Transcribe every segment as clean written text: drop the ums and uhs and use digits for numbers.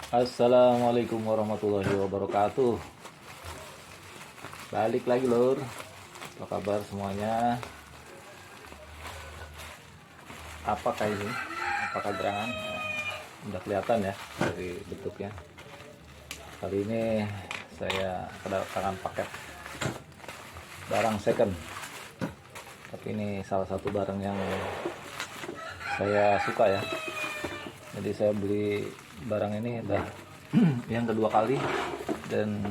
Assalamualaikum warahmatullahi wabarakatuh. Balik lagi lur. Apa kabar semuanya? Apakah ini? Apakah gerangan? Udah kelihatan ya dari bentuknya. Kali ini saya kedatangan paket barang second. Tapi ini salah satu barang yang saya suka ya. Jadi saya beli barang ini udah yang kedua kali dan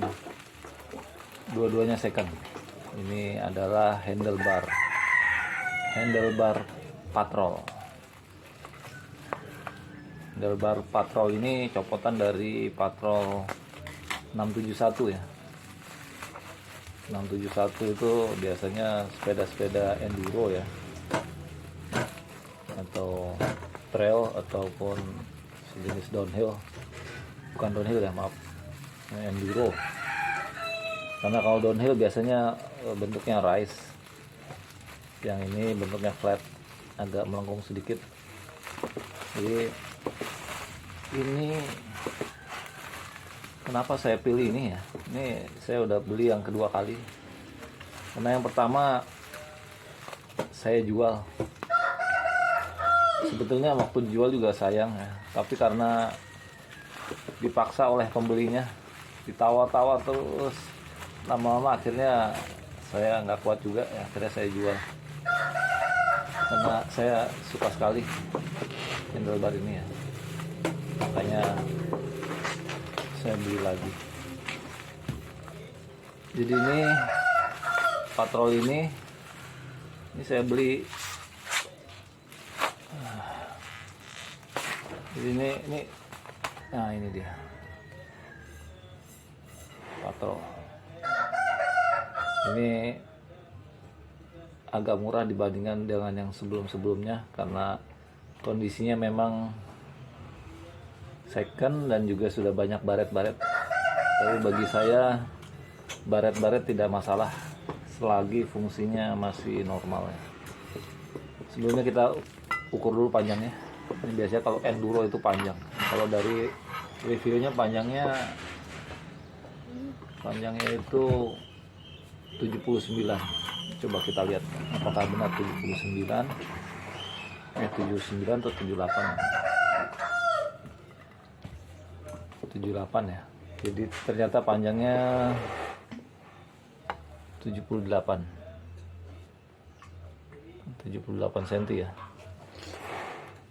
dua-duanya second. Ini adalah handlebar patrol. Handlebar patrol ini copotan dari patrol 671 ya. 671 itu biasanya sepeda-sepeda enduro ya, atau trail ataupun sejenis downhill, bukan downhill ya, maaf, enduro. Karena kalau downhill biasanya bentuknya rise, yang ini bentuknya flat, agak melengkung sedikit. Jadi ini kenapa saya pilih ini ya, ini saya udah beli yang kedua kali. Karena yang pertama saya jual, sebetulnya waktu dijual juga sayang ya, tapi karena dipaksa oleh pembelinya, ditawar-tawar terus, lama-lama akhirnya saya nggak kuat juga ya, akhirnya saya jual. Karena saya suka sekali handlebar ini ya, makanya saya beli lagi. Jadi ini patrol ini saya beli. Jadi ini nah ini dia patrol. Ini agak murah dibandingkan dengan yang sebelum-sebelumnya karena kondisinya memang second dan juga sudah banyak baret-baret. Tapi bagi saya baret-baret tidak masalah selagi fungsinya masih normal ya. Sebelumnya kita ukur dulu panjangnya. Ini biasanya kalau enduro itu panjang. Kalau dari reviewnya panjangnya itu 79. Coba kita lihat apakah benar 79 atau 78. 78 ya. Jadi ternyata panjangnya 78 cm ya.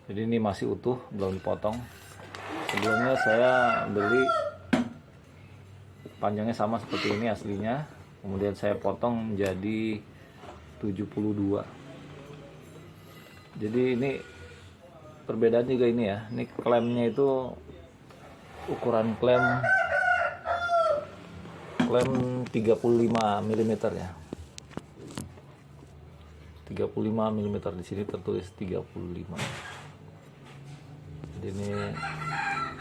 Jadi ini masih utuh, belum dipotong. Sebelumnya saya beli panjangnya sama seperti ini aslinya, kemudian saya potong menjadi 72. Jadi ini perbedaan juga ini ya. Ini klemnya itu ukuran klem 35 mm ya. 35 mm, di sini tertulis 35. Jadi ini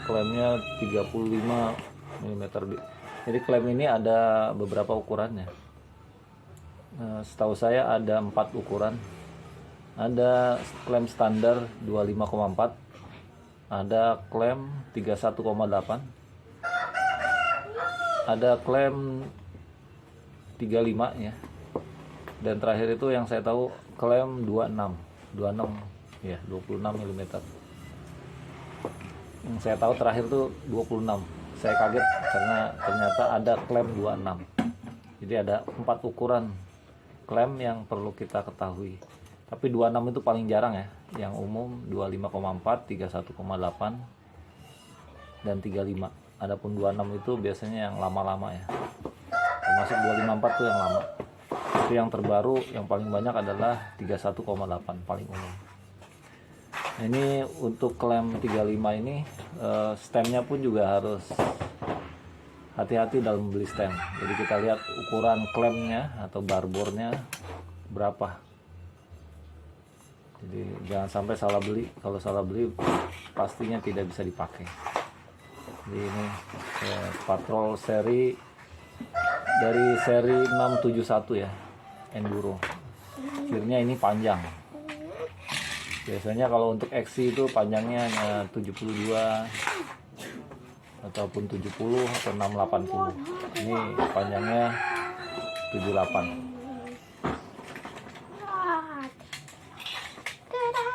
klemnya 35 mm. Jadi klem ini ada beberapa ukurannya. Setahu saya ada 4 ukuran. Ada klem standar 25,4, ada klem 31,8, ada klem 35 ya, dan terakhir itu yang saya tahu klem 26 ya, 26 mm. Yang saya tahu terakhir tuh 26. Saya kaget karena ternyata ada klem 26. Jadi ada 4 ukuran klem yang perlu kita ketahui. Tapi 26 itu paling jarang ya. Yang umum 25,4, 31,8 dan 35. Adapun 26 itu biasanya yang lama-lama ya. Termasuk 254 tuh yang lama. Tapi yang terbaru yang paling banyak adalah 31,8, paling umum. Nah, ini untuk klem 35 ini stemnya pun juga harus hati-hati dalam membeli stem. Jadi kita lihat ukuran klemnya atau barbornya berapa. Jadi jangan sampai salah beli. Kalau salah beli pastinya tidak bisa dipakai. Jadi ini patrol seri dari seri 671 ya, enduro. Kirnya ini panjang. Biasanya kalau untuk XC itu panjangnya 72, ataupun 70 atau 680. Ini panjangnya 78.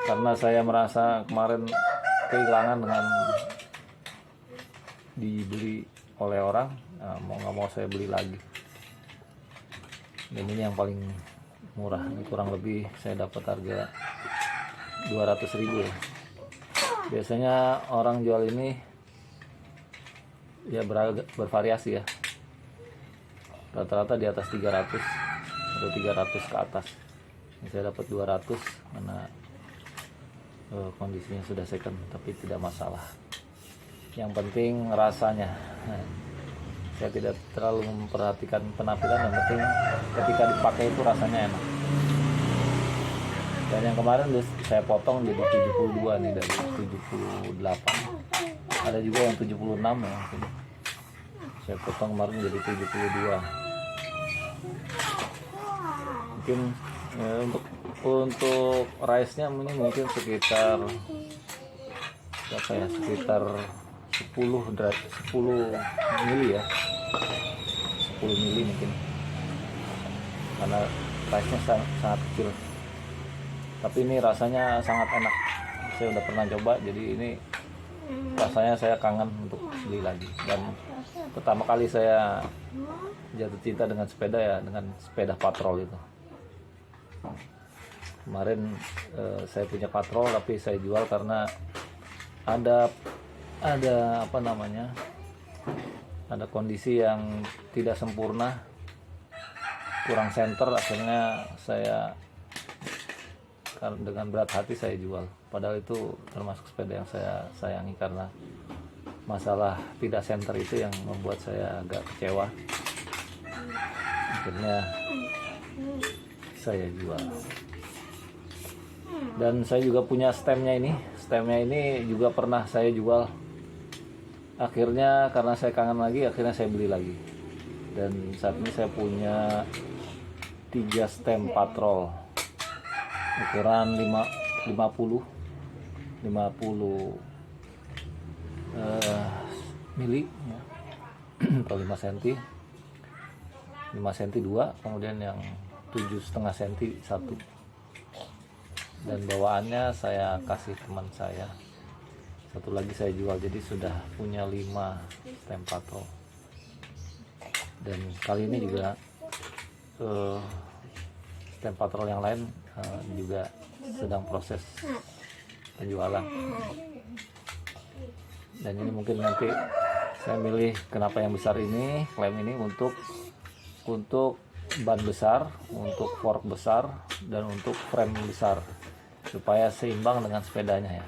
Karena saya merasa kemarin kehilangan dengan dibeli oleh orang, nah, mau nggak mau saya beli lagi. Dan ini yang paling murah, ini kurang lebih saya dapat harga 200.000 ya. Biasanya orang jual ini ya bervariasi ya, rata-rata di atas 300 atau 300 ke atas. Ini saya dapat 200 karena kondisinya sudah second, tapi tidak masalah. Yang penting rasanya. Saya tidak terlalu memperhatikan penampilan, yang penting ketika dipakai itu rasanya enak. Dan yang kemarin saya potong jadi 72 nih dari 78. Ada juga yang 76 ya. Saya potong kemarin jadi 72. Mungkin ya, untuk rice-nya ini mungkin sekitar berapa ya? Sekitar 10 mili ya. 10 mili mungkin. Karena rice-nya sangat kecil. Tapi ini rasanya sangat enak. Saya udah pernah coba, jadi ini rasanya saya kangen untuk beli lagi. Dan pertama kali saya jatuh cinta dengan sepeda ya, dengan sepeda patrol itu. Kemarin saya punya patrol tapi saya jual karena ada apa namanya, ada kondisi yang tidak sempurna, kurang senter, akhirnya saya dengan berat hati saya jual. Padahal itu termasuk sepeda yang saya sayangi, karena masalah tidak senter itu yang membuat saya agak kecewa. Akhirnya saya jual. Dan saya juga punya stemnya ini. Stemnya ini juga pernah saya jual. Akhirnya karena saya kangen lagi, akhirnya saya beli lagi. Dan saat ini saya punya 3 stem patrol ukuran 50 mili ya. Atau 5 cm 5 cm 2, kemudian yang 7,5 cm 1. Dan bawaannya saya kasih teman saya, satu lagi saya jual, jadi sudah punya 5 stem patrol. Dan kali ini juga stem patrol yang lain juga sedang proses penjualan. Dan ini mungkin nanti saya milih kenapa yang besar ini, klaim ini untuk ban besar, untuk fork besar, dan untuk frame besar, supaya seimbang dengan sepedanya ya.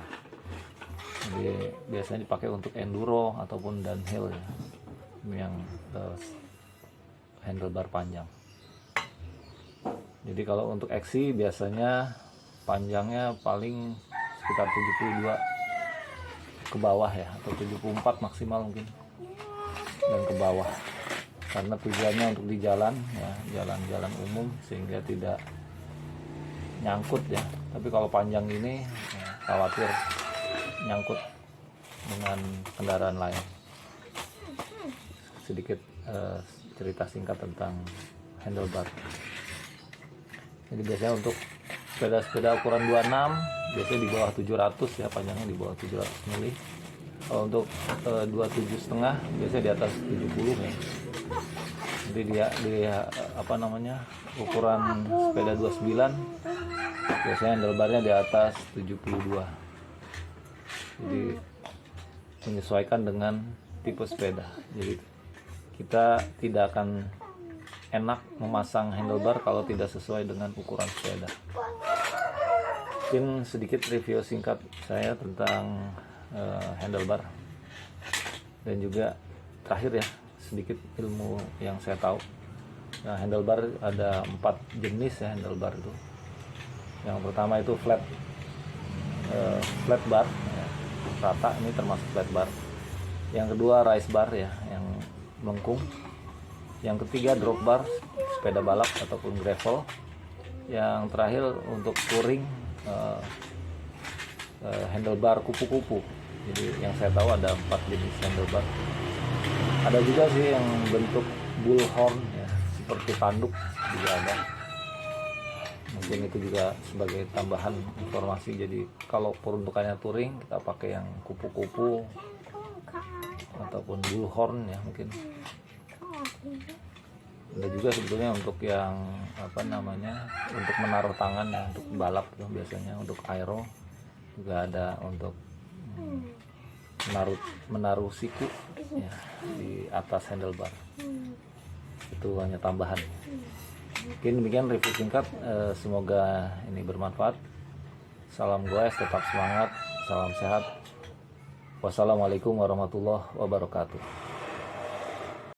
Jadi biasanya dipakai untuk enduro ataupun downhill ya, yang handlebar panjang. Jadi kalau untuk XC biasanya panjangnya paling sekitar 72 ke bawah ya, atau 74 maksimal mungkin, dan ke bawah, karena tujuannya untuk di jalan ya, jalan-jalan umum, sehingga tidak nyangkut ya. Tapi kalau panjang ini ya, khawatir nyangkut dengan kendaraan lain. Sedikit cerita singkat tentang handlebar. Jadi biasanya untuk sepeda-sepeda ukuran 26 biasanya di bawah 700 ya, panjangnya di bawah 700 mili. Kalau untuk 27,5 biasanya di atas 70 ya. Jadi dia apa namanya, ukuran sepeda 29 biasanya handlebarnya di atas 72. Jadi menyesuaikan dengan tipe sepeda. Jadi kita tidak akan enak memasang handlebar kalau tidak sesuai dengan ukuran sepeda. Mungkin sedikit review singkat saya tentang handlebar. Dan juga terakhir ya, sedikit ilmu yang saya tahu. Nah, handlebar ada 4 jenis ya handlebar itu. Yang pertama itu flat bar ya, rata, ini termasuk flat bar. Yang kedua rise bar ya, yang melengkung. Yang ketiga drop bar, sepeda balap ataupun gravel. Yang terakhir untuk touring handlebar kupu-kupu Jadi yang saya tahu ada 4 jenis handlebar. Ada juga sih yang bentuk bullhorn ya, seperti tanduk juga ada. Mungkin itu juga sebagai tambahan informasi. Jadi kalau peruntukannya touring kita pakai yang kupu-kupu ataupun bullhorn ya mungkin. Ada juga sebetulnya untuk yang apa namanya, untuk menaruh tangan ya, untuk balap tuh biasanya untuk aero juga ada untuk menaruh siku ya di atas handlebar. Itu hanya tambahan. Mungkin demikian review singkat, semoga ini bermanfaat. Salam goes, tetap semangat, salam sehat. Wassalamualaikum warahmatullahi wabarakatuh.